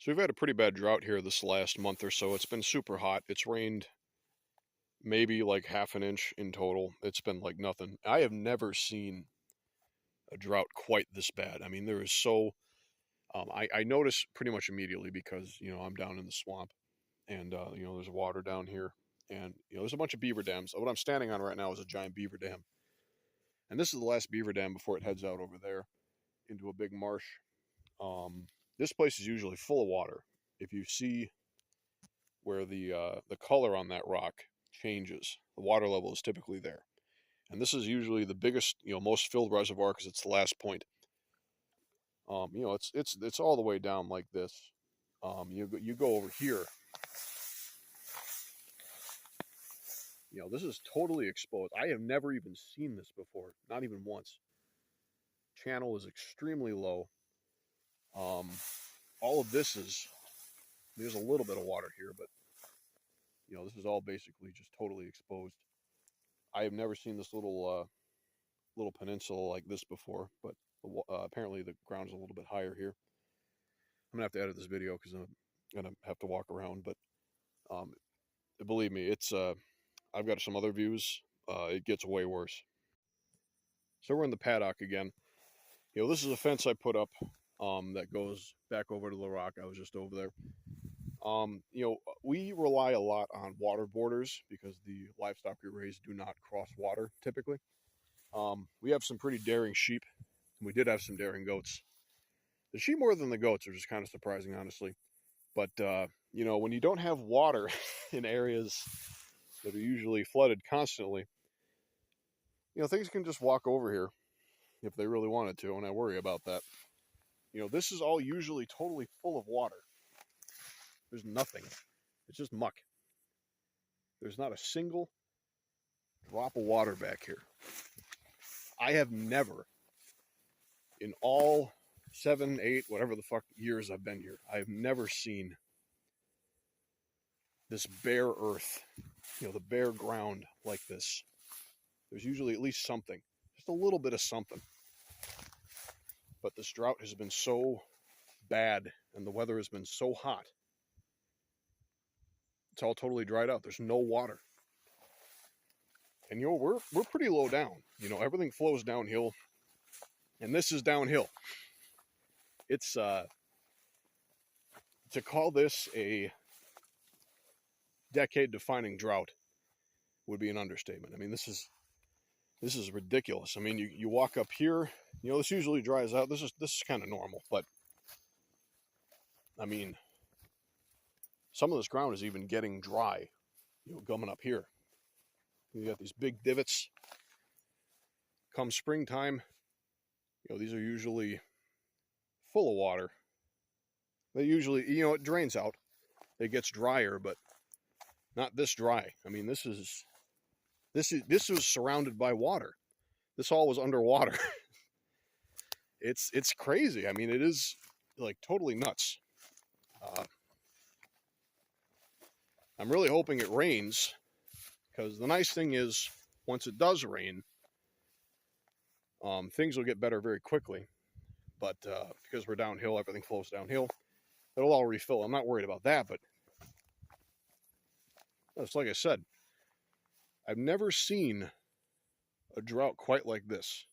So we've had a pretty bad drought here this last month or so. It's been super hot. It's rained maybe like half an inch in total. It's been like nothing. I have never seen a drought quite this bad. I mean, there is so. I noticed pretty much immediately because I'm down in the swamp, and there's water down here, and there's a bunch of beaver dams. What I'm standing on right now is a giant beaver dam, and this is the last beaver dam before it heads out over there into a big marsh. Um, this place is usually full of water. If you see where the color on that rock changes. The water level is typically there, and this is usually the biggest, most filled reservoir because it's the last point. It's all the way down like this. You go over here. This is totally exposed. I have never even seen this before, not even once. Channel is extremely low. All of this is there's a little bit of water here, but this is all basically just totally exposed. I have never seen this little peninsula like this before, but apparently the ground's a little bit higher here. I'm gonna have to edit this video because I'm gonna have to walk around, but um, believe me, it's I've got some other views. It gets way worse. So we're in the paddock again. This is a fence I put up that goes back over to the rock. I was just over there. We rely a lot on water borders because the livestock we raise do not cross water typically. We have some pretty daring sheep. We did have some daring goats. The sheep more than the goats, which is kind of surprising, honestly. But, when you don't have water in areas that are usually flooded constantly, things can just walk over here if they really wanted to, and I worry about that. This is all usually totally full of water. There's nothing. It's just muck. There's not a single drop of water back here. I have never, in all 7, 8, whatever the fuck years I've been here, I've never seen this bare earth, the bare ground like this. There's usually at least something, just a little bit of something. But this drought has been so bad and the weather has been so hot. It's all totally dried out. There's no water. And we're pretty low down. Everything flows downhill. And this is downhill. It's to call this a decade-defining drought would be an understatement. I mean, this is ridiculous. I mean, you walk up here, this usually dries out. This is kind of normal, but I mean, some of this ground is even getting dry, coming up here. You got these big divots. Come springtime, these are usually full of water. They usually, it drains out. It gets drier, but not this dry. I mean, this was surrounded by water. This all was underwater. It's crazy. I mean, it is like totally nuts. I'm really hoping it rains because the nice thing is once it does rain, things will get better very quickly. But because we're downhill, everything flows downhill. It'll all refill. I'm not worried about that, but it's like I said, I've never seen a drought quite like this.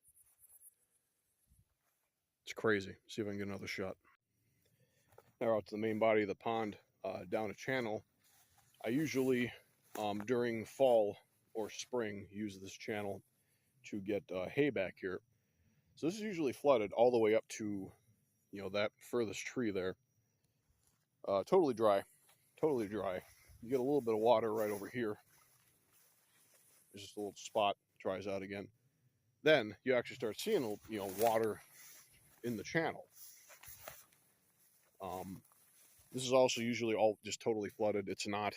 It's crazy. See if I can get another shot. Now out to the main body of the pond, down a channel. I usually, during fall or spring, use this channel to get hay back here. So this is usually flooded all the way up to, that furthest tree there. Totally dry. Totally dry. You get a little bit of water right over here. There's just a little spot, dries out again. Then you actually start seeing, water in the channel. This is also usually all just totally flooded. It's not.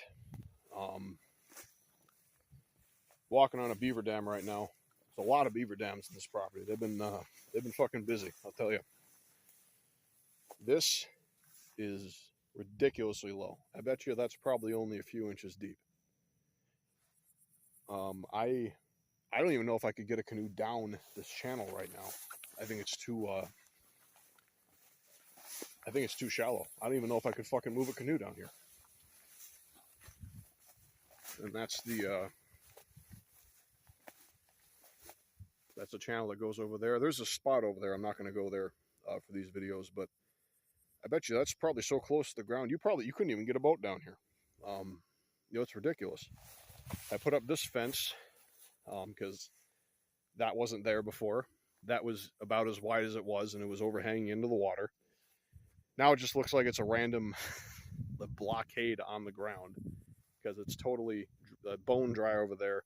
Walking on a beaver dam right now. There's a lot of beaver dams in this property. They've been fucking busy, I'll tell you. This is ridiculously low. I bet you that's probably only a few inches deep. I don't even know if I could get a canoe down this channel right now. I think it's too I think it's too shallow. I don't even know if I could fucking move a canoe down here. And that's the channel that goes over there. There's a spot over there. I'm not going to go there for these videos, but I bet you that's probably so close to the ground. You couldn't even get a boat down here. It's ridiculous. I put up this fence because that wasn't there before. That was about as wide as it was, and it was overhanging into the water. Now it just looks like it's a random blockade on the ground because it's totally bone dry over there.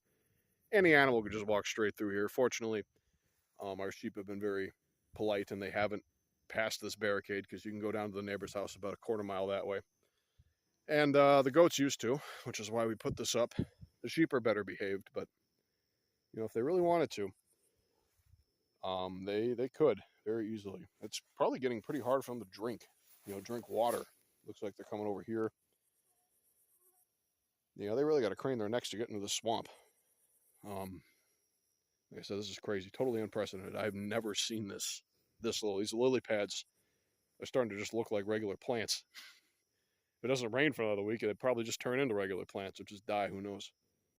Any animal could just walk straight through here. Fortunately, our sheep have been very polite, and they haven't passed this barricade because you can go down to the neighbor's house about a quarter mile that way. And the goats used to, which is why we put this up. The sheep are better behaved, but if they really wanted to, they could very easily. It's probably getting pretty hard for them to drink. Drink water. Looks like they're coming over here. They really got to crane their necks to get into the swamp. Like I said, this is crazy, totally unprecedented. I've never seen this little. These lily pads are starting to just look like regular plants. If it doesn't rain for another week, it'd probably just turn into regular plants or just die. Who knows?